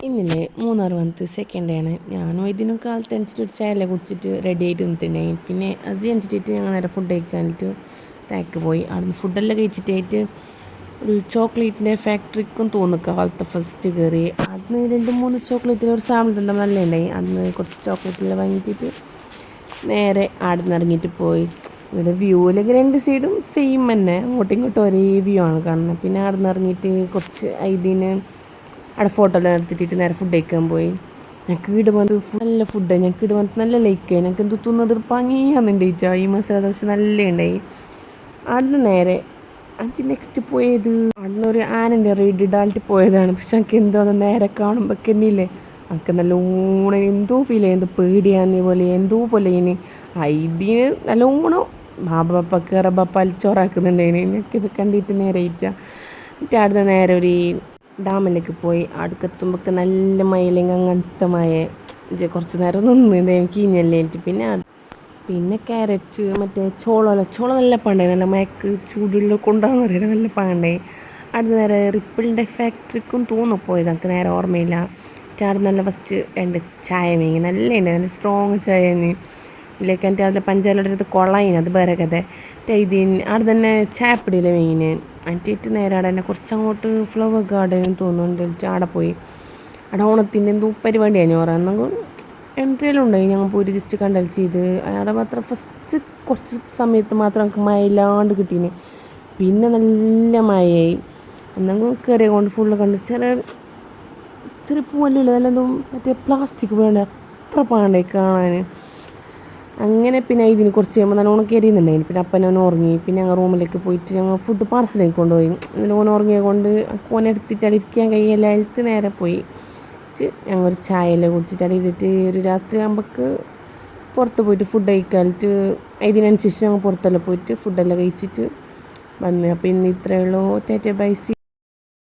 ഇന്നില്ലേ മൂന്നാർ വന്നിട്ട് second day ആണ്. ഞാനും ഇതിനും കാലത്ത് എണിച്ചിട്ട് ഒരു ചായ കുടിച്ചിട്ട് റെഡി ആയിട്ട് നിന്നിട്ടുണ്ടായി. പിന്നെ അസി എണിച്ചിട്ട് ഞങ്ങൾ നേരെ ഫുഡ് കഴിക്കാനായിട്ട് താക്ക് പോയി. അവിടുന്ന് ഫുഡെല്ലാം കഴിച്ചിട്ടായിട്ട് ഒരു ചോക്ലേറ്റിൻ്റെ ഫാക്ടറിക്കും തോന്നുക കാലത്ത് ഫസ്റ്റ് കയറി. അന്ന് 2-3 ചോക്ലേറ്റിൽ ഒരു സാമ്പിൾ തന്നെ നല്ല ഉണ്ടായി. അന്ന് കുറച്ച് ചോക്ലേറ്റെല്ലാം വാങ്ങിയിട്ട് നേരെ അവിടെ നിന്ന് ഇറങ്ങിയിട്ട് പോയി. ഇവിടെ വ്യൂവിലേക്ക് 2 സൈഡും സെയിം തന്നെ, അങ്ങോട്ടും ഇങ്ങോട്ടും ഒരേ വ്യൂ ആണ് കാണുന്നത്. പിന്നെ അവിടെ നിന്ന് ഇറങ്ങിയിട്ട് കുറച്ച് ഇതിന് അവിടെ ഫോട്ടോ എല്ലാം എടുത്തിട്ട് നേരെ ഫുഡ് കഴിക്കാൻ പോയി. ഞങ്ങൾക്ക് ഇവിടെ വന്ന് നല്ല ഫുഡ്, ഞങ്ങൾക്ക് ഇവിടെ വന്ന് നല്ല ലൈക്ക് ഞങ്ങൾക്ക് എന്ത് തിന്നത് ഭംഗിയാണെന്നുണ്ടായിട്ടാ. ഈ മസാല ദോശ നല്ല ഉണ്ടായി. അവിടുന്ന് നേരെ എനിക്ക് നെക്സ്റ്റ് പോയത് അവിടുന്ന് ഒരു ആനൻ്റെ റൈഡ് ഇടാലിട്ട് പോയതാണ്. പക്ഷെ എനിക്ക് എന്തോ നേരെ കാണുമ്പോൾ എന്നില്ലേ എനിക്ക് നല്ലോണം എന്തോ ഫീൽ ചെയ്യുന്നത്, പേടിയാന്ന് പോലെ എന്തോ പോലെ ഇനി ഇതിന് നല്ലോണം ബാബപ്പ കയറബപ്പ അലിച്ചോറാക്കുന്നുണ്ടായിന്. എനിക്കിത് കണ്ടിട്ട് നേരെ ഇറ്റാ എന്നിട്ട് അവിടുന്ന് നേരെ ഒരു ഡാമിലേക്ക് പോയി. അടുക്കെത്തുമ്പോൾ നല്ല മയിലെങ്കിൽ അങ്ങനത്തെ മഴ കുറച്ച് നേരം നിന്ന് എനിക്ക് ഇഞ്ഞല്ലേറ്റ്. പിന്നെ ക്യാരറ്റ് മറ്റേ ചോളം നല്ല പാണ്ടായി, നല്ല മയക്ക് ചൂടുള്ള കൊണ്ടാന്ന് പറയുന്നത് നല്ല പാണ്ടായി. അവിടെ നേരെ റിപ്പിളിൻ്റെ ഫാക്ടറിക്കും തോന്നു പോയത്, എനിക്ക് നേരെ ഓർമ്മയില്ല. അവിടെ നല്ല ഫസ്റ്റ് 2 ചായ വാങ്ങി, നല്ല ഉണ്ട്, നല്ല സ്ട്രോങ് ചായ തന്നെ. ഇതിലേക്ക് എൻ്റെ അതിൽ പഞ്ചായത്തിൻ്റെ അടുത്ത് കൊള്ളായിന്, അത് വേറെ കഥ. അവിടെ തന്നെ ചായപ്പൊടിയിലെ വാങ്ങിന്. എന്നിട്ട് നേരെ അവിടെ തന്നെ കുറച്ചങ്ങോട്ട് ഫ്ലവർ ഗാർഡനും തോന്നുന്നുണ്ട്, അവിടെ പോയി. അവിടെ ഓണത്തിൻ്റെ എന്തോ പരിപാടിയാണ് പറയുന്നെങ്കിൽ എൻട്രിയെല്ലാം ഉണ്ടായി. ഞങ്ങൾ പോയി ജസ്റ്റ് കണ്ടൽ ചെയ്ത് അവിടെ മാത്രം ഫസ്റ്റ് കുറച്ച് സമയത്ത് മാത്രം നമുക്ക് മഴയില്ലാണ്ട് കിട്ടീന്. പിന്നെ നല്ല മഴയായി. എന്നെങ്കിൽ കയറിയ കൊണ്ട് ഫുള്ള് കണ്ട് ചെറിയ പൂവല്ലോ നല്ലതും മറ്റേ പ്ലാസ്റ്റിക് വേണ്ട അത്ര പാണ്ടായി കാണാൻ. അങ്ങനെ പിന്നെ ഇതിന് കുറച്ച് കഴിയുമ്പോൾ നല്ലോണം കയറിയുന്നുണ്ടായിരുന്നു. പിന്നെ അപ്പൻ ഉറങ്ങി. പിന്നെ ഞങ്ങൾ റൂമിലേക്ക് പോയിട്ട് ഞങ്ങൾ ഫുഡ് പാർസലേക്ക് കൊണ്ടുപോയി. ഓൻ ഉറങ്ങിയത് കൊണ്ട് ഓനെടുത്തിട്ട് അവിടെ ഇരിക്കാൻ കൈയെല്ലാം എടുത്ത് നേരെ പോയി. ഞങ്ങൾ ഒരു ചായയെല്ലാം കുടിച്ചിട്ട് അവിടെ ഇരുന്നിട്ട് ഒരു രാത്രി ആകുമ്പോൾക്ക് പുറത്ത് പോയിട്ട് ഫുഡ് കഴിക്കാനിട്ട് ഇതിനനുസരിച്ച് ഞങ്ങൾ പുറത്തെല്ലാം പോയിട്ട് ഫുഡെല്ലാം കഴിച്ചിട്ട് വന്ന്. അപ്പോൾ ഇന്ന് ഇത്രയേ ഉള്ളൂ. ബൈ.